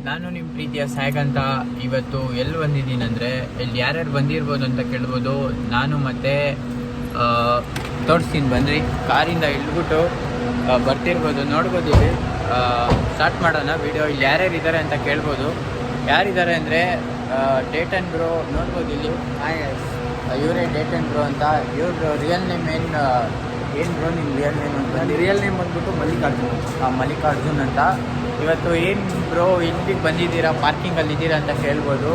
ನಾನು ನಿಮ್ಮ ಪ್ರೀತಿಯ ಸಾಯಕ್ ಅಂತ ಇವತ್ತು ಎಲ್ಲಿ ಬಂದಿದ್ದೀನಿ ಅಂದರೆ ಇಲ್ಲಿ ಯಾರ್ಯಾರು ಬಂದಿರ್ಬೋದು ಅಂತ ಕೇಳ್ಬೋದು. ನಾನು ಮತ್ತೆ ತೋರಿಸ್ತೀನಿ ಬನ್ನಿರಿ. ಕಾರಿಂದ ಇಳ್ಬಿಟ್ಟು ಬರ್ತಿರ್ಬೋದು, ನೋಡ್ಬೋದು. ಇಲ್ಲಿ ಸ್ಟಾರ್ಟ್ ಮಾಡೋಣ ವಿಡಿಯೋ. ಇಲ್ಲಿ ಯಾರ್ಯಾರು ಇದ್ದಾರೆ ಅಂತ ಕೇಳ್ಬೋದು. ಯಾರಿದ್ದಾರೆ ಅಂದರೆ ಡೇಟನ್ ಬ್ರೋ ನೋಡ್ಬೋದು ಇಲ್ಲಿ. ಇವರೇ ಡೇಟನ್ ಬ್ರೋ ಅಂತ. ಇವ್ರ ರಿಯಲ್ ನೇಮ್ ಏನು ಬ್ರೋ ನಿಮ್ಮ ರಿಯಲ್ ನೇಮ್ ಅಂತ? ರಿಯಲ್ ನೇಮ್ ಬಂದ್ಬಿಟ್ಟು ಮಲ್ಲಿಕಾರ್ಜುನ್ ಅಂತ. ಇವತ್ತು ಏನು ಬ್ರೋ ಇಲ್ಲಿಗೆ ಬಂದಿದ್ದೀರಾ, ಪಾರ್ಕಿಂಗಲ್ಲಿ ಇದ್ದೀರಾ ಅಂತ ಕೇಳ್ಬೋದು.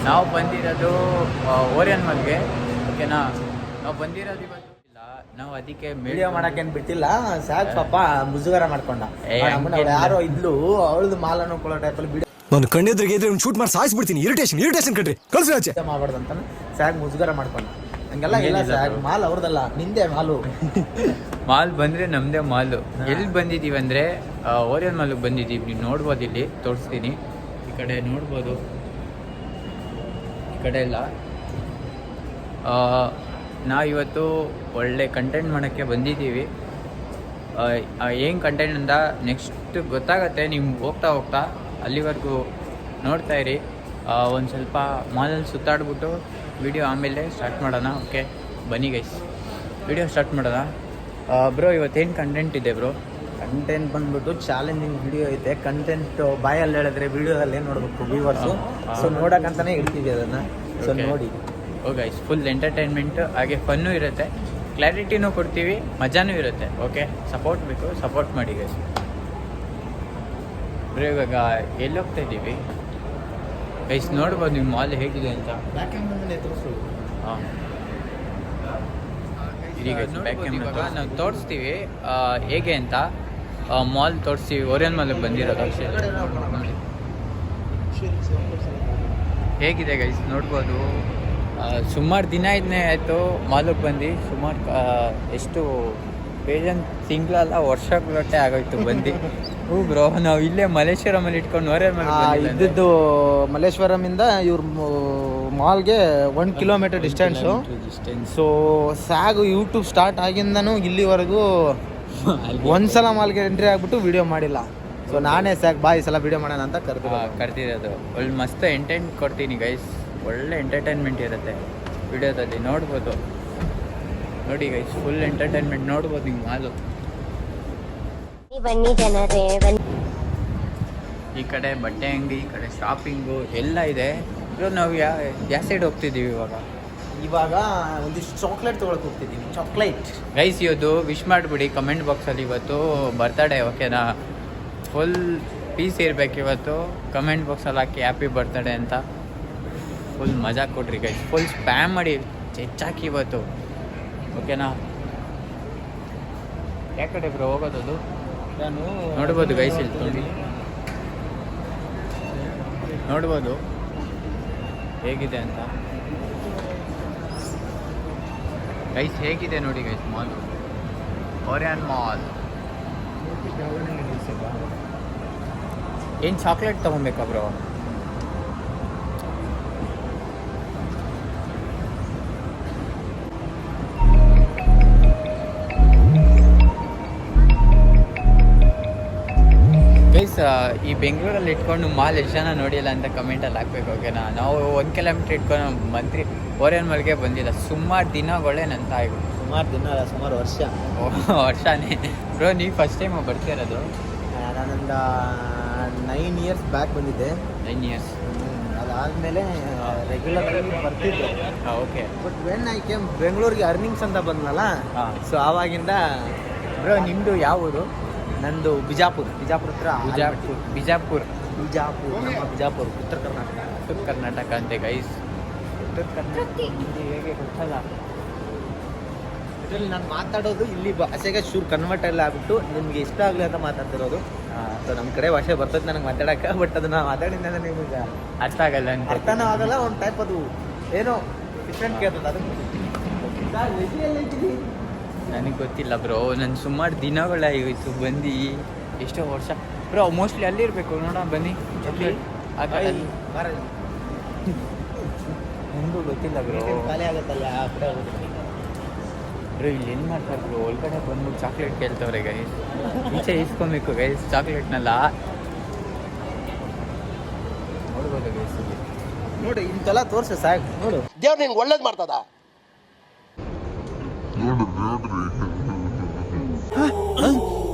ನಾವು ಬಂದಿರೋದು ಓರಿಯನ್ ಮಾಲ್ಗೆ, ಓಕೆನಾ. ನಾವು ಬಂದಿರೋದು ಇವತ್ತು ಇಲ್ಲ, ನಾವು ಅದಕ್ಕೆ ವಿಡಿಯೋ ಮಾಡಕ್ಕೇನು ಬಿಟ್ಟಿಲ್ಲ. ಸಾಕ್ ಪಾಪ ಮುಜುಗರ ಮಾಡ್ಕೊಂಡ. ಯಾರೋ ಇದ್ಲು, ಅವಳದು ಮಾಲನ್ನು ಕೊಡೋ ಟೈಪಲ್ಲಿ ವಿಡಿಯೋ ನಾನು ಕಣ್ಣೆದ್ರಿಗೆ ಇದ್ರೆ ಒಂದು ಶೂಟ್ ಮಾಡಿ ಸಾಯಿಸ್ಬಿಡ್ತೀನಿ. ಇರಿಟೇಷನ್ ಕಟ್ರಿ, ಕಳ್ಸಿ ಆಚೆ ಮಾಡಬಾರ್ದು ಅಂತ ಸಾಕ್ ಮುಜುಗರ ಮಾಡ್ಕೊಂಡ. ಹಂಗೆಲ್ಲ ಇಲ್ಲ ಸಾಕ್, ಮಾಲ್ ಅವ್ರದಲ್ಲ, ನಿಂದೆ ಮಾಲು. ಮಾಲ್ ಬಂದರೆ ನಮ್ಮದೇ ಮಾಲು. ಎಲ್ಲಿ ಬಂದಿದ್ದೀವಿ ಅಂದರೆ ಓರಿಯನ್ ಮಾಲ್ಗೆ ಬಂದಿದ್ದೀವಿ. ನೀವು ನೋಡ್ಬೋದು, ಇಲ್ಲಿ ತೋರಿಸ್ತೀನಿ. ಈ ಕಡೆ ನೋಡ್ಬೋದು, ಈ ಕಡೆ ಎಲ್ಲ ನಾವಿವತ್ತು ಒಳ್ಳೆ ಕಂಟೆಂಟ್ ಮಾಡೋಕ್ಕೆ ಬಂದಿದ್ದೀವಿ. ಏನು ಕಂಟೆಂಟ್ ಅಂತ ನೆಕ್ಸ್ಟ್ ಗೊತ್ತಾಗತ್ತೆ ನಿಮ್ಗೆ ಹೋಗ್ತಾ ಹೋಗ್ತಾ. ಅಲ್ಲಿವರೆಗೂ ನೋಡ್ತಾ ಇರಿ. ಒಂದು ಸ್ವಲ್ಪ ಮಾಲಲ್ಲಿ ಸುತ್ತಾಡ್ಬಿಟ್ಟು ವಿಡಿಯೋ ಆಮೇಲೆ ಸ್ಟಾರ್ಟ್ ಮಾಡೋಣ. ಓಕೆ ಬನ್ನಿ ಗೈಸ್, ವಿಡಿಯೋ ಸ್ಟಾರ್ಟ್ ಮಾಡೋಣ. ಬ್ರೋ ಇವತ್ತೇನು ಕಂಟೆಂಟ್ ಇದೆ ಬ್ರೋ? ಕಂಟೆಂಟ್ ಬಂದ್ಬಿಟ್ಟು ಚಾಲೆಂಜಿಂಗ್ ವಿಡಿಯೋ ಐತೆ. ಕಂಟೆಂಟ್ ಬಾಯಲ್ಲಿ ಹೇಳಿದ್ರೆ ವಿಡಿಯೋದಲ್ಲಿ ನೋಡ್ಬೇಕು ವ್ಯೂವರ್ಸು. ಸೊ ನೋಡಕ್ಕಂತಾನೆ ಇಡ್ತೀವಿ ಅದನ್ನ. ಸೊ ನೋಡಿ ಗೈಸ್, ಫುಲ್ ಎಂಟರ್ಟೈನ್ಮೆಂಟ್ ಹಾಗೆ ಫನ್ನು ಇರುತ್ತೆ, ಕ್ಲಾರಿಟಿನೂ ಕೊಡ್ತೀವಿ, ಮಜಾನೂ ಇರುತ್ತೆ. ಓಕೆ, ಸಪೋರ್ಟ್ ಬೇಕು, ಸಪೋರ್ಟ್ ಮಾಡಿ ಗೈಸ್. ಬ್ರೋ ಇವಾಗ ಎಲ್ಲಿ ಹೋಗ್ತಾ ಇದ್ದೀವಿ ಗೈಸ್? ನೋಡ್ಬೋದು ನಿಮ್ಮ ಮಾಲ್ ಹೇಗಿದೆ ಅಂತ. ಹಾಂ, ಈಗ ಬ್ಯಾಕ್ ಕ್ಯಾಮ್ರಾ ನಾವು ತೋರಿಸ್ತೀವಿ ಹೇಗೆ ಅಂತ. ಮಾಲ್ ತೋರಿಸ್ತೀವಿ. ಓರಿಯನ್ ಮಾಲ್ಗೆ ಬಂದಿರೋದು ಅಷ್ಟೇ. ಹೇಗಿದೆ ಗೈಸ್ ನೋಡ್ಬೋದು. ಸುಮಾರು ದಿನ ಇದನ್ನೇ ಆಯಿತು ಮಾಲಿಗೆ ಬಂದು. ಸುಮಾರು ಎಷ್ಟು ಪೇಜನ್ ತಿಂಗಳಲ್ಲ, ವರ್ಷಗಳೊಟ್ಟೆ ಆಗೋಯ್ತು ಬಂದು. ಹ್ಞೂ ಬ್ರೋ, ನಾವು ಇಲ್ಲೇ ಮಲ್ಲೇಶ್ವರಮಲ್ಲಿ ಇಟ್ಕೊಂಡು ಓರಿಯನ್ ಮಾಲ್ ಇದ್ದದ್ದು. ಮಲ್ಲೇಶ್ವರಮಿಂದ ಇವ್ರ ಮಾಲ್ಗೆ 1 ಕಿಲೋಮೀಟರ್ ಡಿಸ್ಟೆನ್ಸು. ಸೊ ಸಾಗು ಯೂಟ್ಯೂಬ್ ಸ್ಟಾರ್ಟ್ ಆಗಿಂದನೂ ಇಲ್ಲಿವರೆಗೂ ಒಂದ್ಸಲ ಮಾಲ್ಗೆ ಎಂಟ್ರಿ ಆಗ್ಬಿಟ್ಟು ವಿಡಿಯೋ ಮಾಡಿಲ್ಲ. ಸೊ ನಾನೇ ಸಾಕು ಬಾ ಈ ಸಲ ವಿಡಿಯೋ ಮಾಡೋಣ ಅಂತ ಕರ್ತಿರೋದು. ಒಳ್ಳೆ ಮಸ್ತ್ ಎಂಟರ್ಟೈನ್ ಕೊಡ್ತೀನಿ ಗೈಸ್. ಒಳ್ಳೆ ಎಂಟರ್ಟೈನ್ಮೆಂಟ್ ಇರುತ್ತೆ ವಿಡಿಯೋದಲ್ಲಿ, ನೋಡ್ಬೋದು. ನೋಡಿ ಗೈಸ್, ಫುಲ್ ಎಂಟರ್ಟೈನ್ಮೆಂಟ್ ನೋಡ್ಬೋದು ನೀವು ಮಾಲು. ಬನ್ನಿ ಜನರೇ, ಈ ಕಡೆ ಬಟ್ಟೆ ಅಂಗಡಿ, ಈ ಕಡೆ ಶಾಪಿಂಗು ಎಲ್ಲ ಇದೆ. ಇವಾಗ ನಾವು ಯಾವ ಸೈಡ್ ಹೋಗ್ತಿದ್ದೀವಿ ಇವಾಗ ಒಂದಿಷ್ಟು ಚಾಕ್ಲೇಟ್ ತೊಗೊಳಕ್ಕೆ ಹೋಗ್ತಿದ್ದೀವಿ. ಚಾಕ್ಲೇಟ್ ಗೈಸ್, ಇವತ್ತು ವಿಶ್ ಮಾಡಿಬಿಡಿ ಕಮೆಂಟ್ ಬಾಕ್ಸಲ್ಲಿ. ಇವತ್ತು ಬರ್ತಡೇ, ಓಕೆನಾ. ಫುಲ್ ಪೀಸ್ ಇರಬೇಕು ಇವತ್ತು. ಕಮೆಂಟ್ ಬಾಕ್ಸಲ್ಲಿ ಹಾಕಿ ಹ್ಯಾಪಿ ಬರ್ತಡೇ ಅಂತ. ಫುಲ್ ಮಜಾ ಕೊಡ್ರಿ ಗೈಸ್. ಫುಲ್ ಸ್ಪ್ಯಾಮ್ ಮಾಡಿ ಹೆಚ್ಚಾಕಿ ಇವತ್ತು, ಓಕೆನಾ. ಯಾವ ಕಡೆ ಬ್ರೋ ಹೋಗೋದು? ನಾನು ನೋಡ್ಬೋದು ಗೈಸ್, ಇಲ್ಲಿ ನೋಡ್ಬೋದು ಹೇಗಿದೆ ಅಂತ. ಗೈಸ್ ಹೇಗಿದೆ ನೋಡಿ ಗೈಸ್ ಮಾಲ್, ಓರಿಯನ್ ಮಾಲ್. ಏನು ಚಾಕ್ಲೇಟ್ ತೊಗೊಬೇಕಾ ಬ್ರೋ? ಗೈಸ್, ಈ ಬೆಂಗಳೂರಲ್ಲಿ ಇಟ್ಕೊಂಡು ಮಾಲ್ ಎಷ್ಟು ಜನ ನೋಡಿಲ್ಲ ಅಂತ ಕಮೆಂಟಲ್ಲಿ ಹಾಕ್ಬೇಕು, ಓಕೆನಾ. ನಾವು 1 ಕಿಲೋಮೀಟ್ರ್ ಇಟ್ಕೊಂಡು ಮಂತ್ರಿ ಓರಿಯನ್ ಮಾಲ್ಗೆ ಬಂದಿಲ್ಲ. ಸುಮಾರು ದಿನಗಳೇ ನಂತ ಆಯಿತು. ಸುಮಾರು ವರ್ಷನೇ ಬ್ರೋ. ನೀವು ಫಸ್ಟ್ ಟೈಮ್ ಬರ್ತಿರೋದು? ನಾನೊಂದು 9 ಇಯರ್ಸ್ ಬ್ಯಾಕ್ ಬಂದಿದ್ದೆ. 9 ಇಯರ್ಸ್ ಅದಾದಮೇಲೆ ರೆಗ್ಯುಲರ್ ಬರ್ತಿದ್ದೆ. Okay. But when I came ಬೆಂಗಳೂರಿಗೆ ಅರ್ನಿಂಗ್ಸ್ ಅಂತ ಬಂದ್ನಲ್ಲ, ಸೊ ಆವಾಗಿಂದ. ಬ್ರೋ ನಿಮ್ಮದು ಯಾವ ಊರು? ನಂದು ಬಿಜಾಪುರ ಹತ್ರ. ಬಿಜಾಪುರ ನಮ್ಮ ಬಿಜಾಪುರ, ಉತ್ತರ ಕರ್ನಾಟಕ ಅಂತೆ ಗೈಸ್. ಉತ್ತರ ಕರ್ನಾಟಕ ಹೇಗೆ ಗೊತ್ತಲ್ಲ. ಇದರಲ್ಲಿ ನಾನು ಮಾತಾಡೋದು ಇಲ್ಲಿ ಭಾಷೆಗೆ ಕನ್ವರ್ಟ್ ಎಲ್ಲ ಆಗ್ಬಿಟ್ಟು ನಿಮ್ಗೆ ಇಷ್ಟ ಆಗಲಿ ಅಂತ ಮಾತಾಡ್ತಿರೋದು. ಸೊ ನಮ್ಮ ಕಡೆ ಭಾಷೆ ಬರ್ತದೆ ನನಗೆ ಮಾತಾಡೋಕೆ. ಬಟ್ ಅದನ್ನ ಮಾತಾಡಿದ ನಿಮಗೆ ಅರ್ಥ ಆಗಲ್ಲ ಅಂತ. ಅರ್ಥನೂ ಆಗಲ್ಲ. ಒಂದು ಟೈಪ್ ಅದು ಏನೋ ಡಿಫ್ರೆಂಟ್ ಕೇಳ್ತದೆ. ಅದಕ್ಕೆ ನನಗೆ ಗೊತ್ತಿಲ್ಲ ಬ್ರೋ. ನಾನು ಸುಮಾರು ದಿನಗಳಾಗಿತ್ತು ಬಂದು, ಎಷ್ಟೋ ವರ್ಷ ಬ್ರೋ. ಮೋಸ್ಟ್ಲಿ ಅಲ್ಲಿರಬೇಕು, ನೋಡೋಣ ಬನ್ನಿ. ಆ ಕಡೆ ನನಗೂ ಗೊತ್ತಿಲ್ಲ ಬ್ರೋ. ಖಾಲಿ ಆಗುತ್ತಲ್ಲ ಆ ಕಡೆ ಬ್ರೋ. ಇಲ್ಲಿ ಏನು ಮಾಡ್ತಾರೆ ಬ್ರೋ? ಒಳಗಡೆ ಬಂದ್ಬಿಟ್ಟು ಚಾಕ್ಲೇಟ್ ಕೇಳ್ತವ್ರೆ ಗೈಸ್. ಈಚೆ ಇಸ್ಕೊಬೇಕು ಗೈಸ್ ಚಾಕ್ಲೇಟ್ನೆಲ್ಲ. ನೋಡ್ಬೋದು guys ಇಲ್ಲಿ. ನೋಡಿ ಇಂತೆಲ್ಲ ತೋರಿಸಿ ಸಾಕು ನೋಡು. ದೇವ್ರು ನಿನ್ಗೆ ಒಳ್ಳೇದು ಮಾಡ್ತದ.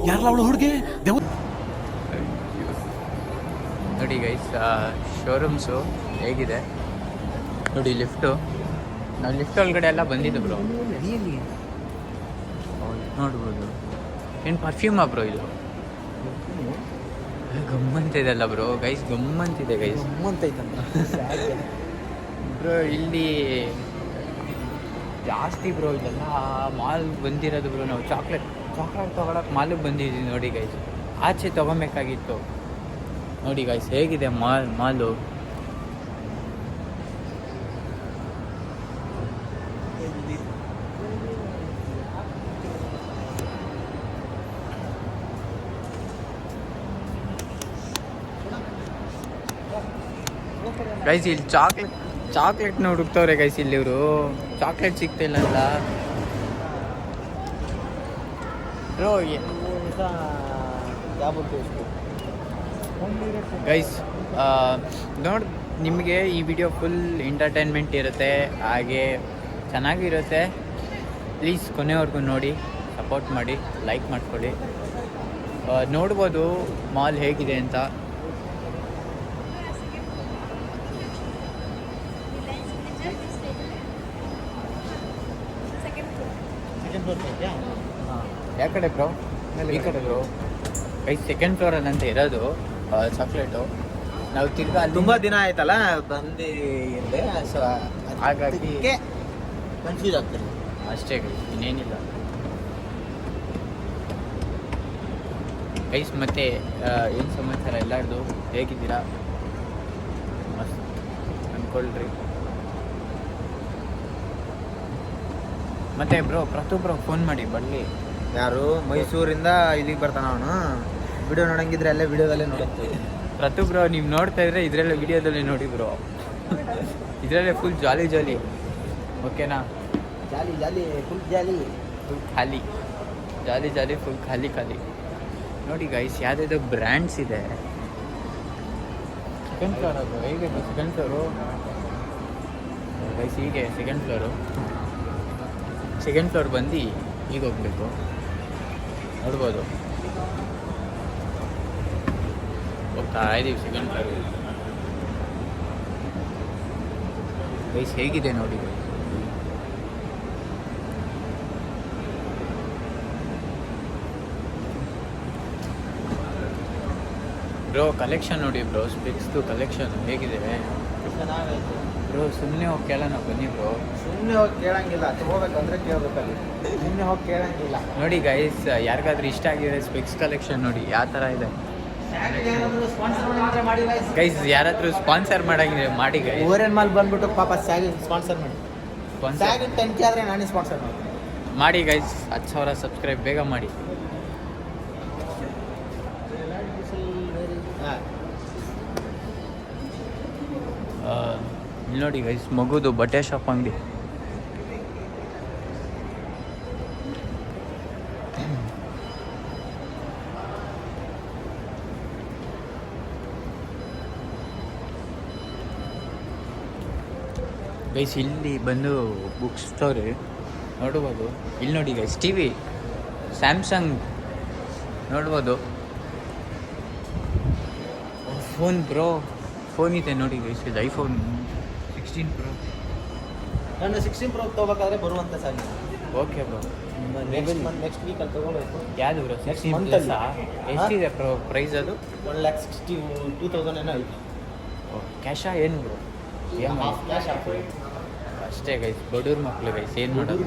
ಯಾರಲ್ಲ ಅವಳು ಹುಡುಗಿ ನೋಡಿ ಗೈಸ್ ಶೋರೂಮ್ಸು ಹೇಗಿದೆ ನೋಡಿ. ಲಿಫ್ಟು ನಾವು ಲಿಫ್ಟ್ ಒಳಗಡೆ ಎಲ್ಲ ಬಂದಿದ್ದು ಬ್ರೋ. ನೋಡ್ಬೋದು. ಏನು ಪರ್ಫ್ಯೂಮಾ ಬ್ರೋ ಇದು? ಗಮ್ಮಂತಿದೆಲ್ಲ ಬ್ರೋ ಗೈಸ್, ಗಮ್ಮಂತಿದೆ ಗೈಸ್. ಬ್ರೋ ಇಲ್ಲಿ ಜಾಸ್ತಿ ಬ್ರೋ ಇದೆಲ್ಲ ಮಾಲ್ ಬಂದಿರೋದು ಬ್ರೋ. ನಾವು ಚಾಕ್ಲೇಟ್ ತೊಗೊಳಕ್ಕೆ ಮಾಲಿಗೆ ಬಂದಿದ್ದೀವಿ ನೋಡಿ ಗೈಸ್. ಆಚೆ ತೊಗೊಬೇಕಾಗಿತ್ತು ನೋಡಿ ಗೈಸ್ ಹೇಗಿದೆ ಮಾಲು. ಗೈಸ್ ಇಲ್ಲಿ ಚಾಕ್ಲೇಟ್ನ ಹುಡುಕ್ತವ್ರೆ ಗೈಸ್ ಇಲ್ಲಿ ಇವರು. Chocolate ಸಿಗ್ತಿಲ್ಲಲ್ಲ bro. ಗೈಸ್ ನೋಡಿ, ನಿಮಗೆ ಈ ವಿಡಿಯೋ ಫುಲ್ ಎಂಟರ್ಟೈನ್ಮೆಂಟ್ ಇರುತ್ತೆ, ಹಾಗೆ ಚೆನ್ನಾಗಿರುತ್ತೆ. ಪ್ಲೀಸ್ ಕೊನೆವರೆಗೂ ನೋಡಿ, ಸಪೋರ್ಟ್ ಮಾಡಿ, ಲೈಕ್ ಮಾಡ್ಕೊಳ್ಳಿ. ನೋಡ್ಬೋದು ಮಾಲ್ ಹೇಗಿದೆ ಅಂತ. ಯಾವ ಕಡೆ ಬ್ರೋ? ಈ ಕಡೆ ಬ್ರೋ ಗೈಸ್. ಸೆಕೆಂಡ್ ಫ್ಲೋರಲ್ಲಿ ಅಂತ ಇರೋದು ಚಾಕ್ಲೇಟು. ನಾವು ತಿರ್ಗಾ ಅಲ್ಲಿ ತುಂಬ ದಿನ ಆಯ್ತಲ್ಲ ಬಂದಿದೆ, ಸೊ ಹಾಗಾಗಿ ಕನ್ಫ್ಯೂಸ್ ಆಗ್ತದೆ ಅಷ್ಟೇ ಗೈಸ್, ಇನ್ನೇನಿಲ್ಲ ಗೈಸ್. ಮತ್ತೆ ಏನು ಸಮಾಚಾರ ಎಲ್ಲಾರ್ದು? ಹೇಗಿದ್ದೀರಾ? ಮಸ್ತ್ ಅಂದ್ಕೊಳ್ರಿ. ಮತ್ತೆ ಬ್ರೋ ಪ್ರತಿಯೊಬ್ಬರು ಫೋನ್ ಮಾಡಿ ಬರಲಿ. ಯಾರು ಮೈಸೂರಿಂದ ಇಲ್ಲಿಗೆ ಬರ್ತಾನ ಅವನು. ವಿಡಿಯೋ ನೋಡಂಗಿದ್ರೆ ಅಲ್ಲೇ ವಿಡಿಯೋದಲ್ಲೇ ನೋಡುತ್ತೀವಿ. ಪ್ರತಿಯೊಬ್ಬರು ನೀವು ನೋಡ್ತಾ ಇದ್ರೆ ಇದರಲ್ಲೇ ವಿಡಿಯೋದಲ್ಲಿ ನೋಡಿ ಬ್ರೋ. ಇದರಲ್ಲೇ ಫುಲ್ ಜಾಲಿ ಓಕೆನಾ? ಜಾಲಿ ಫುಲ್ ಜಾಲಿ ಖಾಲಿ ಜಾಲಿ ಫುಲ್ ಖಾಲಿ ನೋಡಿ ಗೈಸ್. ಯಾವುದಾದ್ರು ಬ್ರ್ಯಾಂಡ್ಸ್ ಇದೆ. ಸೆಕೆಂಡ್ ಫ್ಲೋರ್ ಅದು ಹೇಗೆ? ಸೆಕೆಂಡ್ ಫ್ಲೋರು ಗೈಸ್, ಹೀಗೆ ಸೆಕೆಂಡ್ ಫ್ಲೋರ್ ಬಂದು ಈಗ ಹೋಗ್ಬೇಕು. ನೋಡ್ಬೋದು, ಹೋಗ್ತಾ ಇದ್ದೀವಿ ಸೆಕೆಂಡ್ ಫ್ಲೋರ್ ಗೈಸ್. ಹೇಗಿದೆ ನೋಡಿ ಗೈಸ್. ಬ್ರೋ ಕಲೆಕ್ಷನ್ ನೋಡಿ ಬ್ರೋ, ಸ್ಪೆಕ್ಸ್ದು ಕಲೆಕ್ಷನ್ ಹೇಗಿದೆ ಬ್ರೋ. ಸುಮ್ಮನೆ ಹೋಗಿ ಕೇಳೋಣ ಬನ್ನಿ ಬ್ರೋ. ಸುಮ್ಮನೆ ಹೋಗಿ ಕೇಳಂಗಿಲ್ಲ, ತಗೋಬೇಕಂದ್ರೆ ಕೇಳಬೇಕಲ್ಲಿ. ಸುಮ್ಮನೆ ಹೋಗಿ ಕೇಳಂಗಿಲ್ಲ. ನೋಡಿ ಗೈಸ್, ಯಾರಿಗಾದ್ರೂ ಇಷ್ಟ ಆಗಿದೆ ಸ್ಪೆಕ್ಸ್ ಕಲೆಕ್ಷನ್ ನೋಡಿ ಯಾವ ಥರ ಇದೆ ಗೈಸ್. ಯಾರಾದರೂ ಸ್ಪಾನ್ಸರ್ ಮಾಡಂಗಿದೆ ಮಾಡಿ ಗೈಸ್. ಓರೆನ್ ಮಾಲ್ ಬಂದ್ಬಿಟ್ಟು ಪಾಪ ಸ್ಯಾಗಿ ಸ್ಪಾನ್ಸರ್ ಮಾಡಿ. ಸ್ಯಾಗಿ 10K ಆದರೆ ನಾನೇ ಸ್ಪಾನ್ಸರ್ ಮಾಡಿ ಗೈಸ್. 10,000 ಸಬ್ಸ್ಕ್ರೈಬ್ ಬೇಗ ಮಾಡಿ. ಇಲ್ಲಿ ನೋಡಿ ಗೈಸ್, ಮಗುದು ಬಟ್ಟೆ ಶಾಪ್ ಅಂಗಡಿ. ಗೈಸ್ ಇಲ್ಲಿ ಬಂದು ಬುಕ್ ಸ್ಟೋರ್ ನೋಡ್ಬೋದು. ಇಲ್ಲಿ ನೋಡಿ ಗೈಸ್, ಟಿವಿ ಸ್ಯಾಮ್ಸಂಗ್ ನೋಡ್ಬೋದು. ಫೋನ್ ಬ್ರೋ, ಫೋನ್ ಇದೆ ನೋಡಿ ಗೈಸ್. ಇದು ಐಫೋನ್ 16 Pro. ನಾನು 16 Pro ತೊಗೋಬೇಕಾದ್ರೆ ಬರುವಂಥ ಸಾಲ. ಓಕೆ ಬ್ರೋ, ನೆಕ್ಸ್ಟ್ ವೀಕಲ್ಲಿ ತೊಗೋಬೇಕು. ಯಾವುದು ಬ್ರೋ? 16 month ಪ್ಲಸ್ ಎಷ್ಟಿದೆ ಪ್ರೈಸ್ ಅದು? 1,62,000 ಏನೋ ಐತಿ. ಕ್ಯಾಶಾ ಏನು ಬ್ರೋ? ಏನು ಹಾಫ್ ಕ್ಯಾಶ್ ಹಾಕ್ತೀವಿ ಅಷ್ಟೇ ಗೈಸ್. ಬಡವ್ರ ಮಕ್ಕಳು ಗೈಸ್, ಏನು ಮಾಡೋದು?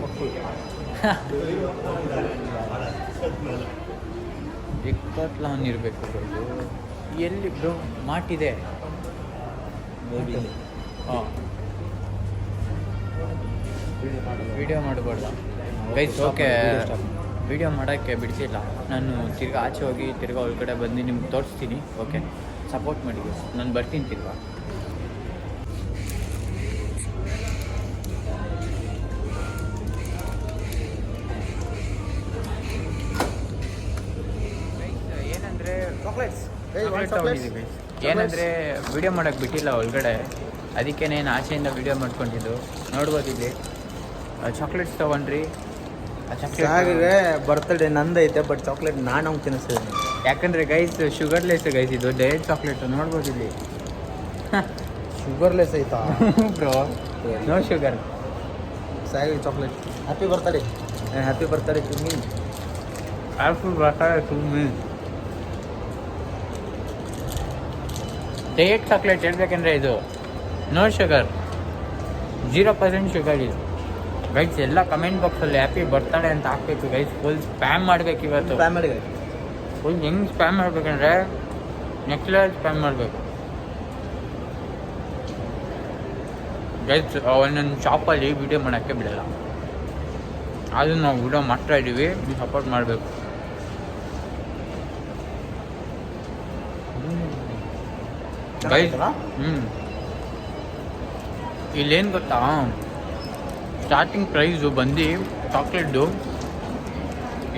ಇಪ್ಪತ್ಲಾನ್ ಇರಬೇಕು ಬ್ರೋ. ಎಲ್ಲಿ ಬ್ರೋ ಮಾಟಿದೆ? ಹಾಂ, ವಿಡಿಯೋ ಮಾಡಬಾರ್ದ ಗೈಸ್? ಓಕೆ, ವಿಡಿಯೋ ಮಾಡೋಕ್ಕೆ ಬಿಡ್ತಿಲ್ಲ ನಾನು. ತಿರ್ಗಾ ಆಚೆ ಹೋಗಿ ತಿರ್ಗಾ ಒಳಗಡೆ ಬಂದು ನಿಮ್ಗೆ ತೋರಿಸ್ತೀನಿ. ಓಕೆ, ಸಪೋರ್ಟ್ ಮಾಡಿ ಗೈಸ್. ನಾನು ಬರ್ತೀನಿ ತಿರ್ಗಾ. ಏನಂದರೆ ಚಾಕ್ಲೇಟ್ಸ್ ಚಾಕ್ಲೇಟ್ ತೊಗೊಂಡಿದ್ದೀವಿ ಏನಂದರೆ ವಿಡಿಯೋ ಮಾಡೋಕ್ಕೆ ಬಿಟ್ಟಿಲ್ಲ ಒಳಗಡೆ, ಅದಕ್ಕೆ ನಾನು ಆಚೆಯಿಂದ ವಿಡಿಯೋ ಮಾಡ್ಕೊಂಡಿದ್ದು. ನೋಡ್ಬೋದು ಇಲ್ಲಿ ಚಾಕ್ಲೇಟ್ಸ್ ತೊಗೊಂಡ್ರಿ. ಹಾಗೆ ಬರ್ತಡೇ ನಂದೈತೆ, ಬಟ್ ಚಾಕ್ಲೇಟ್ ನಾನು ಅವ್ನು ತಿನ್ನಿಸ್ತಿದ್ದೀನಿ. ಯಾಕಂದರೆ ಗೈಸ್ ಶುಗರ್ಲೆಸ್ ಗೈಸ್, ಇದು ಡೈರೆಕ್ಟ್ ಚಾಕ್ಲೇಟು. ನೋಡ್ಬೋದು ಇಲ್ಲಿ ಶುಗರ್ಲೆಸ್ ಐತಾ ಬ್ರೋ, ನೋ ಶುಗರ್. ಸಾಗಿ chocolate. Happy birthday, happy birthday to me. Direct chocolate ಹೇಳ್ಬೇಕಂದ್ರೆ ಇದು ನೋ ಶುಗರ್, 0% ಶುಗರ್ ಇದು ಗೈಸ್. ಎಲ್ಲ ಕಮೆಂಟ್ ಬಾಕ್ಸಲ್ಲಿ ಹ್ಯಾಪಿ ಬರ್ತಡೇ ಅಂತ ಹಾಕ್ಬೇಕು ಗೈಸ್. ಫುಲ್ ಸ್ಪ್ಯಾಮ್ ಮಾಡ್ಬೇಕು ಇವತ್ತು. ಫ್ಯಾಮಿಲಿ ಫುಲ್ ಹೆಂಗೆ ಸ್ಪ್ಯಾಮ್ ಮಾಡ್ಬೇಕಂದ್ರೆ ನೆಕ್ಸ್ಟ್ ಲೆವೆಲ್ ಸ್ಪ್ಯಾಮ್ ಮಾಡಬೇಕು ಗೈಸ್. ಒಂದೊಂದು ಶಾಪಲ್ಲಿ ವಿಡಿಯೋ ಮಾಡೋಕ್ಕೆ ಬಿಡಲ್ಲ, ಆದರೂ ನಾವು ವಿಡಿಯೋ ಮಾಡ್ತಾ ಇದ್ದೀವಿ, ನೀವು ಸಪೋರ್ಟ್ ಮಾಡಬೇಕು ಗೈಸ್. ಇಲ್ಲೇನು ಗೊತ್ತಾ, ಸ್ಟಾರ್ಟಿಂಗ್ ಪ್ರೈಸು ಬಂದು ಚಾಕ್ಲೇಟ್ದು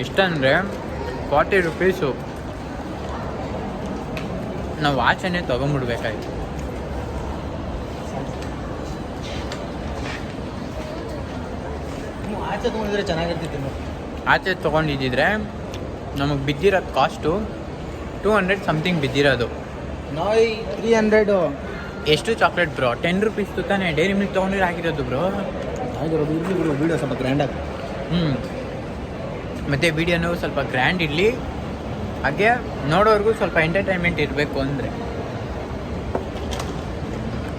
ಎಷ್ಟಂದರೆ 40 ರೂಪೀಸು. ನಾವು ಆಚೆನೇ ತೊಗೊಂಬಿಡ್ಬೇಕಾಯ್ತು. ಆಚೆ ತೊಗೊಂಡಿದ್ರೆ ಚೆನ್ನಾಗಿರ್ತಿತ್ತು. ಆಚೆ ತೊಗೊಂಡಿದ್ದಿದ್ರೆ ನಮಗೆ ಬಿದ್ದಿರೋದು ಕಾಸ್ಟು 200 ಸಮಥಿಂಗ್ ಬಿದ್ದಿರೋದು. 300 ಎಷ್ಟು ಚಾಕ್ಲೇಟ್ ಬ್ರೋ? 10 ರೂಪೀಸ್ ತಾನೇ ಡೈರಿ ಮಿಲ್ಕ್ ತೊಗೊಂಡಿರೋ ಆಗಿರೋದು ಬ್ರೋ. ಆಗಿರೋದು ಇರಲಿ ಬಿಡು, ವೀಡಿಯೋ ಸ್ವಲ್ಪ ಗ್ರ್ಯಾಂಡಾಗಿ. ಮತ್ತು ವೀಡಿಯೋನು ಸ್ವಲ್ಪ ಗ್ರ್ಯಾಂಡ್ ಇರಲಿ, ಹಾಗೆ ನೋಡೋರ್ಗೂ ಸ್ವಲ್ಪ ಎಂಟರ್ಟೈನ್ಮೆಂಟ್ ಇರಬೇಕು ಅಂದರೆ.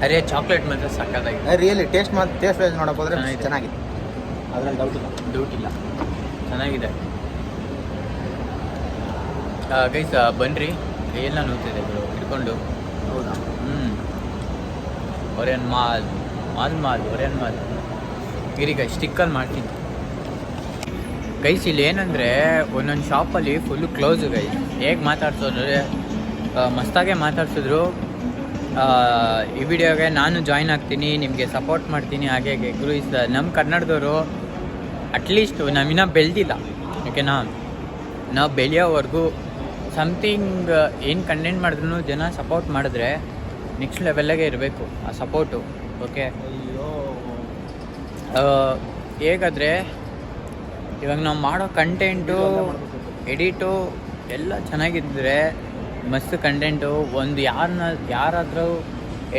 ಅರೆ ಚಾಕ್ಲೇಟ್ ಮಾತ್ರ ಸಕ್ಕತ್ತಾಗಿದೆ. ರಿಯಲಿ ಟೇಸ್ಟ್ ವೈಸ್ ನೋಡೋಕೆ ಹೋದರೆ ಚೆನ್ನಾಗಿದೆ, ಅದ್ರಲ್ಲಿ ಡೌಟ್ ಇಲ್ಲ. ಚೆನ್ನಾಗಿದೆ ಗೈಸ್. ಬನ್ನಿರಿ, ಕೈಯೆಲ್ಲ ನೋಡ್ತಿದೆ ಬ್ರೋ ಹಿಡ್ಕೊಂಡು. ಹೌದಾ? ಒರೆಯನ್ ಒರೆಯನ್ ಮಾಲ್ ಈಗ ಸ್ಟಿಕ್ಕಲ್ಲಿ ಮಾಡ್ತೀನಿ ಗೈಸ್. ಇಲ್ಲಿ ಏನಂದರೆ ಒಂದೊಂದು ಶಾಪಲ್ಲಿ ಫುಲ್ಲು ಕ್ಲೋಸು ಗೈಸ್. ಹೇಗೆ ಮಾತಾಡ್ಸೋದ್ರೆ ಮಸ್ತಾಗೆ ಮಾತಾಡ್ಸಿದ್ರು. ಈ ವಿಡಿಯೋಗೆ ನಾನು ಜಾಯ್ನ್ ಆಗ್ತೀನಿ, ನಿಮಗೆ ಸಪೋರ್ಟ್ ಮಾಡ್ತೀನಿ, ಹಾಗೆ ಗುರು ನಮ್ಮ ಕನ್ನಡದವರು ಅಟ್ಲೀಸ್ಟ್ ನಾವಿನ್ನೂ ಬೆಳೆದಿಲ್ಲ. ಓಕೆನಾ? ನಾವು ಬೆಳೆಯೋವರೆಗೂ ಸಮಥಿಂಗ್ ಏನು ಕಂಟೆಂಟ್ ಮಾಡಿದ್ರು ಜನ ಸಪೋರ್ಟ್ ಮಾಡಿದ್ರೆ ನೆಕ್ಸ್ಟ್ ಲೆವೆಲ್ಲಾಗೆ ಇರಬೇಕು ಆ ಸಪೋರ್ಟು. ಓಕೆ, ಹೇಗಾದರೆ ಇವಾಗ ನಾವು ಮಾಡೋ ಕಂಟೆಂಟು, ಎಡಿಟು ಎಲ್ಲ ಚೆನ್ನಾಗಿದ್ದರೆ ಮಸ್ತ್ ಕಂಟೆಂಟು. ಒಂದು ಯಾರಾದರೂ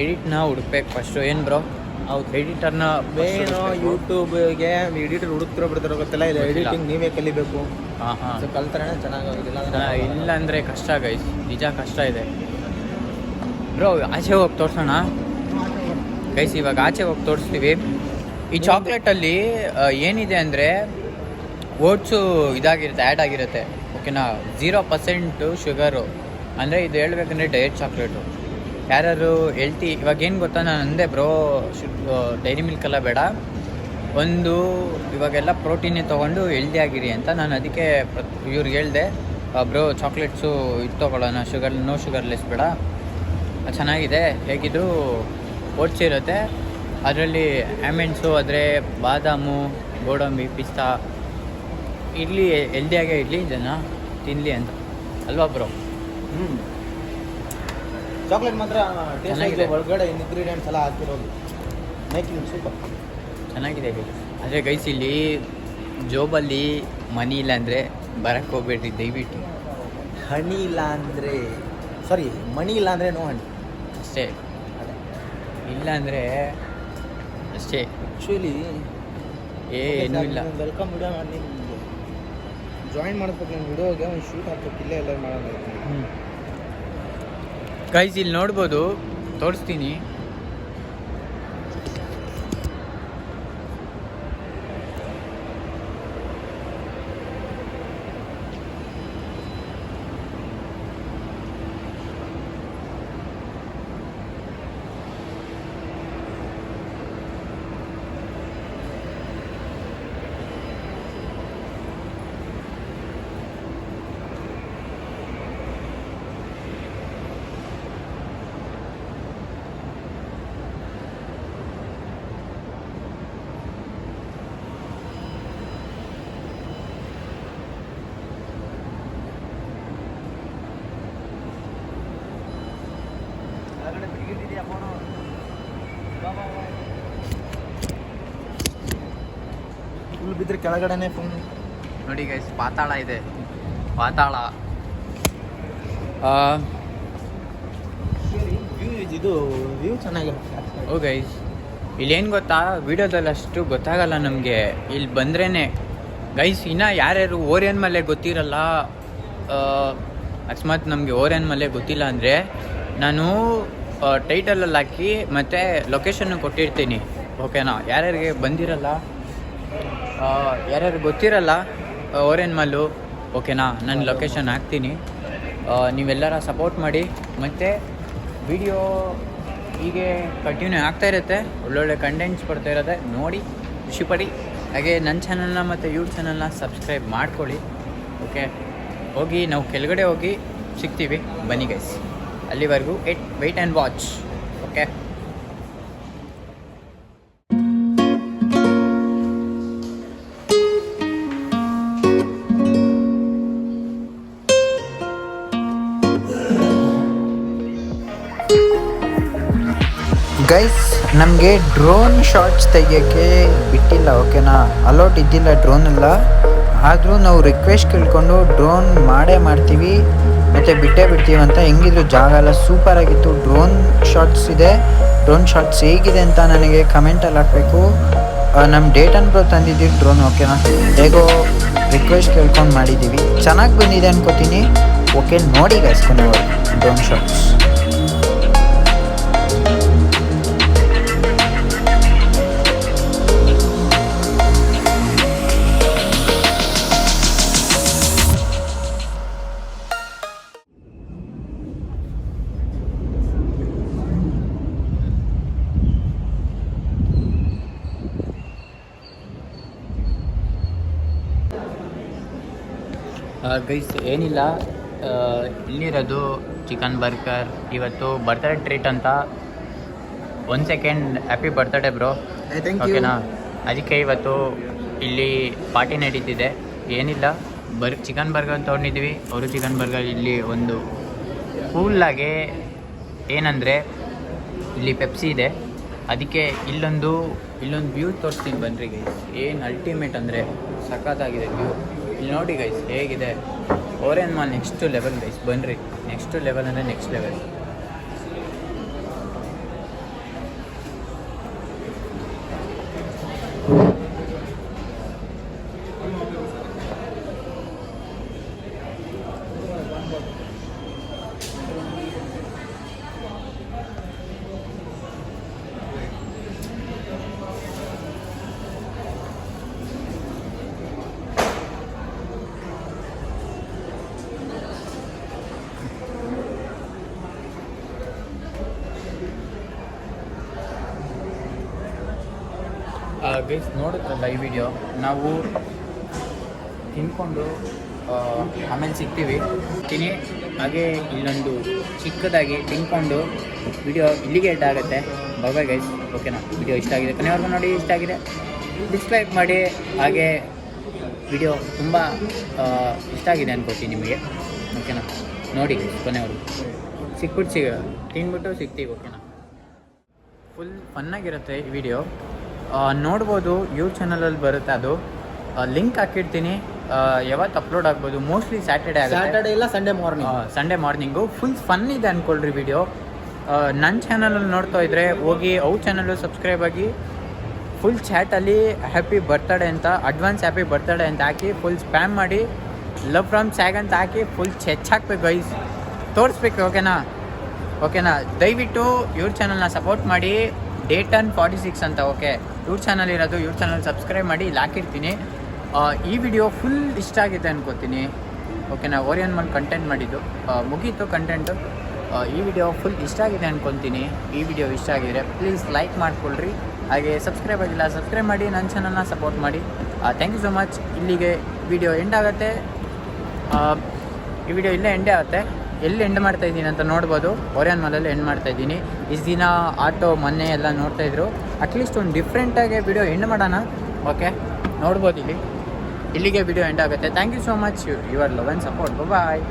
ಎಡಿಟ್ನ ಹುಡುಕ್ಬೇಕು ಫಸ್ಟು. ಏನು ಬ್ರೋ? ಹೌದು, ಎಡಿಟರ್ನ ಮೇನು ಯೂಟ್ಯೂಬ್ಗೆ ಎಡಿಟರ್ ಹುಡುಕ್ತಿರೋ ಬಿಡ್ತಿರೋ ಗೊತ್ತಿಲ್ಲ. ಇದು ಎಡಿಟಿಂಗ್ ನೀವೇ ಕಲಿಬೇಕು. ಹಾಂ ಕಲ್ತರೆ ಚೆನ್ನಾಗೋದಿಲ್ಲ. ಇಲ್ಲ ಅಂದರೆ ಕಷ್ಟ ಗೈಸ್, ನಿಜ ಕಷ್ಟ ಇದೆ ಬ್ರೋ. ಆಚೆ ಹೋಗಿ ತೋರಿಸೋಣ ಗೈಸ್. ಇವಾಗ ಆಚೆ ಹೋಗಿ ತೋರಿಸ್ತೀವಿ. ಈ ಚಾಕ್ಲೇಟಲ್ಲಿ ಏನಿದೆ ಅಂದರೆ ಓಟ್ಸು ಇದಾಗಿರುತ್ತೆ, ಆ್ಯಡ್ ಆಗಿರುತ್ತೆ. ಓಕೆನಾ? 0% ಶುಗರು. ಅಂದರೆ ಇದು ಹೇಳ್ಬೇಕಂದ್ರೆ ಡಯಟ್ ಚಾಕ್ಲೇಟು. ಯಾರು ಇವಾಗ ಏನು ಗೊತ್ತಾ, ನಾನು ಅಂದೆ ಬ್ರೋ ಡೈರಿ ಮಿಲ್ಕೆಲ್ಲ ಬೇಡ, ಒಂದು ಇವಾಗೆಲ್ಲ ಪ್ರೋಟೀನೇ ತೊಗೊಂಡು ಹೆಲ್ದಿ ಆಗಿರಿ ಅಂತ. ನಾನು ಅದಕ್ಕೆ ಇವ್ರಿಗೆ ಹೇಳಿದೆ, ಬ್ರೋ ಚಾಕ್ಲೇಟ್ಸು ಇದು ತೊಗೊಳ್ಳೋಣ, ನೋ ಶುಗರ್ಲೆಸ್ ಬೇಡ, ಚೆನ್ನಾಗಿದೆ. ಹೇಗಿದ್ರು ಓಟ್ಸ್ ಇರುತ್ತೆ, ಅದರಲ್ಲಿ ಆಮೆಂಡ್ಸು, ಆದರೆ ಬಾದಾಮು, ಗೋಡಂಬಿ, ಪಿಸ್ತಾ ಇರಲಿ, ಹೆಲ್ದಿಯಾಗೇ ಇರಲಿ, ಜನ ತಿನ್ನಲಿ ಅಂತ ಅಲ್ವಾ ಬ್ರೋ? ಚಾಕ್ಲೇಟ್ ಮಾತ್ರ ಟೇಸ್ಟ್ ಒಳಗಡೆ ಇಂಗ್ರೀಡಿಯೆಂಟ್ಸ್ ಎಲ್ಲ ಹಾಕಿರೋದು ಮೇಕಿಂಗ್ ಸೂಪರ್ ಚೆನ್ನಾಗಿದೆ. ಆದರೆ ಗೈಸ್ ಇಲ್ಲಿ ಜೋಬಲ್ಲಿ ಮನಿ ಇಲ್ಲ ಅಂದರೆ ಬರಕ್ಕೆ ಹೋಗ್ಬೇಡ್ರಿ ದಯವಿಟ್ಟು. ಹನಿ ಇಲ್ಲ ಅಂದರೆ ಮನಿ ಇಲ್ಲ ಅಂದರೆ ನೋ ಹಣಿ ಅಷ್ಟೇ. ಇಲ್ಲ ಅಂದರೆ ಅಷ್ಟೇ. ಆ್ಯಕ್ಚುಲಿ ಏನೂ ಇಲ್ಲ. ವೆಲ್ಕಮ್ ವಿಡಿಯೋ ಮಾಡಿ ನಿಮಗೆ ಜಾಯಿನ್ ಮಾಡ್ಬೇಕು. ನನ್ನ ವಿಡಿಯೋಗೆ ಒಂದು ಶೂಟ್ ಹಾಕ್ಬೇಕು, ಇಲ್ಲೇ ಎಲ್ಲ ಮಾಡೋಣ. ಗೈಸ್ ಇಲ್ಲಿ ನೋಡ್ಬೋದು, ತೋರಿಸ್ತೀನಿ. ಫುಲ್ ಬಿದ್ದರೆ ಕೆಳಗಡೆನೆ ಫುಲ್ ನೋಡಿ ಗೈಸ್, ಪಾತಾಳ ಇದೆ, ಪಾತಾಳ. ಇದು ವ್ಯೂ ಚೆನ್ನಾಗಿರುತ್ತೆ. ಓ ಗೈಸ್, ಇಲ್ಲೇನು ಗೊತ್ತಾ, ವಿಡಿಯೋದಲ್ಲಿ ಅಷ್ಟು ಗೊತ್ತಾಗಲ್ಲ ನಮಗೆ. ಇಲ್ಲಿ ಬಂದ್ರೇ ಗೈಸ್, ಇನ್ನು ಯಾರ್ಯಾರು ಓರಿಯನ್ ಮಲೆ ಗೊತ್ತಿರಲ್ಲ, ಅಕಸ್ಮಾತ್ ನಮಗೆ ಓರಿಯನ್ ಮಲೆ ಗೊತ್ತಿಲ್ಲ ಅಂದರೆ ನಾನು ಟೈಟಲಲ್ಲಿ ಹಾಕಿ ಮತ್ತು ಲೊಕೇಶನ್ನು ಕೊಟ್ಟಿರ್ತೀನಿ, ಓಕೆನಾ? ಯಾರ್ಯಾರಿಗೆ ಬಂದಿರಲ್ಲ, ಯಾರ್ಯಾರು ಗೊತ್ತಿರಲ್ಲ ಓರಿಯನ್ ಮಲ್ಲು, ಓಕೆನಾ? ನಾನು ಲೊಕೇಶನ್ ಹಾಕ್ತೀನಿ. ನೀವೆಲ್ಲರ ಸಪೋರ್ಟ್ ಮಾಡಿ, ಮತ್ತು ವಿಡಿಯೋ ಹೀಗೆ ಕಂಟಿನ್ಯೂ ಆಗ್ತಾ ಇರುತ್ತೆ. ಒಳ್ಳೊಳ್ಳೆ ಕಂಟೆಂಟ್ಸ್ ಬರ್ತಾ ಇರುತ್ತೆ, ನೋಡಿ ಖುಷಿಪಡಿ. ಹಾಗೆ ನನ್ನ ಚಾನಲ್ನ ಮತ್ತು ಯೂಟ್ಯೂಬ್ ಚಾನಲ್ನ ಸಬ್ಸ್ಕ್ರೈಬ್ ಮಾಡ್ಕೊಳ್ಳಿ, ಓಕೆ? ಹೋಗಿ ನಾವು ಕೆಳಗಡೆ ಹೋಗಿ ಸಿಗ್ತೀವಿ, ಬನ್ನಿ ಗೈಸ್. ಅಲ್ಲಿವರೆಗೂ wait and watch, okay? Guys, ನಮಗೆ ಡ್ರೋನ್ ಶಾಟ್ಸ್ ತೆಗಿಯೋಕ್ಕೆ ಬಿಟ್ಟಿಲ್ಲ, ಓಕೆನಾ? ಅಲೌಟ್ ಇದ್ದಿಲ್ಲ ಡ್ರೋನ್ ಎಲ್ಲ. ಆದರೂ ನಾವು ರಿಕ್ವೆಸ್ಟ್ ಕೇಳ್ಕೊಂಡು ಡ್ರೋನ್ ಮಾಡೇ ಮಾಡ್ತೀವಿ ಮತ್ತು ಬಿಟ್ಟೇ ಬಿಡ್ತೀವಿ ಅಂತ. ಹೆಂಗಿದ್ರು ಜಾಗ ಎಲ್ಲ ಸೂಪರಾಗಿತ್ತು. ಡ್ರೋನ್ ಶಾಟ್ಸ್ ಇದೆ. ಡ್ರೋನ್ ಶಾಟ್ಸ್ ಹೇಗಿದೆ ಅಂತ ನನಗೆ ಕಮೆಂಟಲ್ಲಿ ಹಾಕಬೇಕು. ನಮ್ಮ ಡೇಟನ್ ಪ್ರೋ ತಂದಿದ್ದೀವಿ ಡ್ರೋನ್, ಓಕೆನಾ? ಹೇಗೋ ರಿಕ್ವೆಸ್ಟ್ ಕೇಳ್ಕೊಂಡು ಮಾಡಿದ್ದೀವಿ, ಚೆನ್ನಾಗಿ ಬಂದಿದೆ ಅನ್ಕೋತೀನಿ. ಓಕೆ, ನೋಡಿ ಗೈಸ್ ಕೊನೆವರೆಗೂ ಡ್ರೋನ್ ಶಾಟ್ಸ್. ಗೈಸ್, ಏನಿಲ್ಲ, ಇಲ್ಲಿರೋದು ಚಿಕನ್ ಬರ್ಗರ್. ಇವತ್ತು ಬರ್ತ್ಡೇ ಟ್ರೀಟ್ ಅಂತ. 1 ಸೆಕೆಂಡ್, ಹ್ಯಾಪಿ ಬರ್ತ್ಡೇ ಬ್ರೋ, ಓಕೆನಾ? ಅದಕ್ಕೆ ಇವತ್ತು ಇಲ್ಲಿ ಪಾರ್ಟಿ ನಡೀತಿದೆ. ಏನಿಲ್ಲ, ಚಿಕನ್ ಬರ್ಗರ್ ತೊಗೊಂಡಿದ್ದೀವಿ. ಅವರು ಚಿಕನ್ ಬರ್ಗರ್ ಇಲ್ಲಿ ಒಂದು ಕೂಲಾಗೆ ಏನಂದರೆ ಇಲ್ಲಿ ಪೆಪ್ಸಿ ಇದೆ, ಅದಕ್ಕೆ ಇಲ್ಲೊಂದು ವ್ಯೂ ತೋರಿಸ್ತೀನಿ ಬನ್ನಿರಿ ಗೈಸ್. ಏನು ಅಲ್ಟಿಮೇಟ್ ಅಂದರೆ ಸಖತ್ತಾಗಿದೆ ವ್ಯೂ. ಇಲ್ಲಿ ನೋಡಿ ಗೈಸ್ ಹೇಗಿದೆ. Orion mall next level guys, ಬನ್ನಿರಿ. ನೆಕ್ಸ್ಟ್ ಲೆವೆಲ್ ಅಂದರೆ ನೆಕ್ಸ್ಟ್ ಲೆವೆಲ್. ಗೈಸ್, ನೋಡುತ್ತಲ್ಲ ಈ ವಿಡಿಯೋ, ನಾವು ತಿನ್ಕೊಂಡು ಆಮೇಲೆ ಸಿಗ್ತೀವಿ. ಹಾಗೆ ಇಲ್ಲೊಂದು ಚಿಕ್ಕದಾಗಿ ತಿನ್ಕೊಂಡು ವಿಡಿಯೋ ಇಲ್ಲಿಗೆ ಎಂಡ್ ಆಗುತ್ತೆ. ಬಾಯ್ ಗೈಸ್, ಓಕೆನಾ? ವಿಡಿಯೋ ಇಷ್ಟ ಆಗಿದೆ ಕೊನೆವರೆಗೂ ನೋಡಿ. ಇಷ್ಟ ಆಗಿದೆ ಡಿಸ್ಲೈಕ್ ಮಾಡಿ. ಹಾಗೆ ವಿಡಿಯೋ ತುಂಬ ಇಷ್ಟ ಆಗಿದೆ ಅನ್ಕೋತೀನಿ ನಿಮಗೆ, ಓಕೆನಾ? ನೋಡಿ ಕೊನೆವರೆಗೂ. ತಿನ್ಬಿಟ್ಟು ಸಿಗ್ತೀವಿ, ಓಕೆನಾ? ಫುಲ್ ಫನ್ನಾಗಿರುತ್ತೆ ಈ ವಿಡಿಯೋ. ನೋಡ್ಬೋದು, ಯೂಟ್ಯೂಬ್ ಚಾನಲಲ್ಲಿ ಬರುತ್ತೆ. ಅದು ಲಿಂಕ್ ಹಾಕಿರ್ತೀನಿ. ಯಾವತ್ತು ಅಪ್ಲೋಡ್ ಆಗ್ಬೋದು? ಮೋಸ್ಟ್ಲಿ ಸ್ಯಾಟರ್ಡೇ ಇಲ್ಲ ಸಂಡೇ ಮಾರ್ನಿಂಗು. ಫುಲ್ ಫನ್ ಇದೆ ಅಂದ್ಕೊಳ್ರಿ ವಿಡಿಯೋ. ನನ್ನ ಚಾನಲಲ್ಲಿ ನೋಡ್ತಾ ಇದ್ದರೆ ಹೋಗಿ ಅವ್ರ ಚಾನಲ್ಲು ಸಬ್ಸ್ಕ್ರೈಬ್ ಆಗಿ ಫುಲ್ ಚಾಟಲ್ಲಿ ಹ್ಯಾಪಿ ಬರ್ತ್ಡೇ ಅಂತ, ಅಡ್ವಾನ್ಸ್ ಹ್ಯಾಪಿ ಬರ್ತ್ಡೇ ಅಂತ ಹಾಕಿ ಫುಲ್ ಸ್ಪ್ಯಾಮ್ ಮಾಡಿ ಲವ್ ಫ್ರಮ್ ಸ್ಯಾಗ್ ಅಂತ ಹಾಕಿ ಫುಲ್ ಹಾಕ್ಬೇಕು ಗೈಸ್, ತೋರಿಸ್ಬೇಕು, ಓಕೆನಾ? ದಯವಿಟ್ಟು ಇವ್ರ ಚಾನಲ್ನ ಸಪೋರ್ಟ್ ಮಾಡಿ. ಡೇಟನ್ 46 ಅಂತ, ಓಕೆ? ಇವ್ರ ಚಾನಲ್ ಇರೋದು. ಇವ್ರ ಚಾನಲ್ ಸಬ್ಸ್ಕ್ರೈಬ್ ಮಾಡಿ, ಇಲ್ಲಿ ಹಾಕಿರ್ತೀನಿ. ಈ ವಿಡಿಯೋ ಫುಲ್ ಇಷ್ಟ ಆಗಿದೆ ಅನ್ಕೋತೀನಿ, ಓಕೆನಾ? ಓರಿಯನ್ ಮಾಡಿ ಕಂಟೆಂಟ್ ಮಾಡಿದ್ದು ಮುಗೀತು ಕಂಟೆಂಟು. ಈ ವಿಡಿಯೋ ಫುಲ್ ಇಷ್ಟ ಆಗಿದೆ ಅನ್ಕೊತೀನಿ. ಈ ವಿಡಿಯೋ ಇಷ್ಟ ಆಗಿದ್ರೆ ಪ್ಲೀಸ್ ಲೈಕ್ ಮಾಡ್ಕೊಳ್ರಿ. ಹಾಗೆ ಸಬ್ಸ್ಕ್ರೈಬ್ ಆಗಿಲ್ಲ ಸಬ್ಸ್ಕ್ರೈಬ್ ಮಾಡಿ, ನನ್ನ ಚಾನಲ್ನ ಸಪೋರ್ಟ್ ಮಾಡಿ. Thank you so much. ಇಲ್ಲಿಗೆ ವಿಡಿಯೋ ಎಂಡ್ ಆಗುತ್ತೆ. ಈ ವಿಡಿಯೋ ಇಲ್ಲೇ ಎಂಡೇ ಆಗುತ್ತೆ. ಎಲ್ಲಿ ಎಂಡ್ ಮಾಡ್ತಾಯಿದ್ದೀನಿ ಅಂತ ನೋಡ್ಬೋದು. ಓರಿಯನ್ ಮಾಲಲ್ಲಿ ಎಂಡ್ ಮಾಡ್ತಾಯಿದ್ದೀನಿ. ಇಷ್ಟು ದಿನ ಆಟೋ ಮೊನ್ನೆ ಎಲ್ಲ ನೋಡ್ತಾಯಿದ್ರು. ಅಟ್ಲೀಸ್ಟ್ ಒಂದು ಡಿಫ್ರೆಂಟಾಗಿ ವಿಡಿಯೋ ಎಂಡ್ ಮಾಡೋಣ, ಓಕೆ? ನೋಡ್ಬೋದು ಇಲ್ಲಿಗೆ ವಿಡಿಯೋ ಎಂಡ್ ಆಗುತ್ತೆ. Thank you so much. Your love and support. Bye.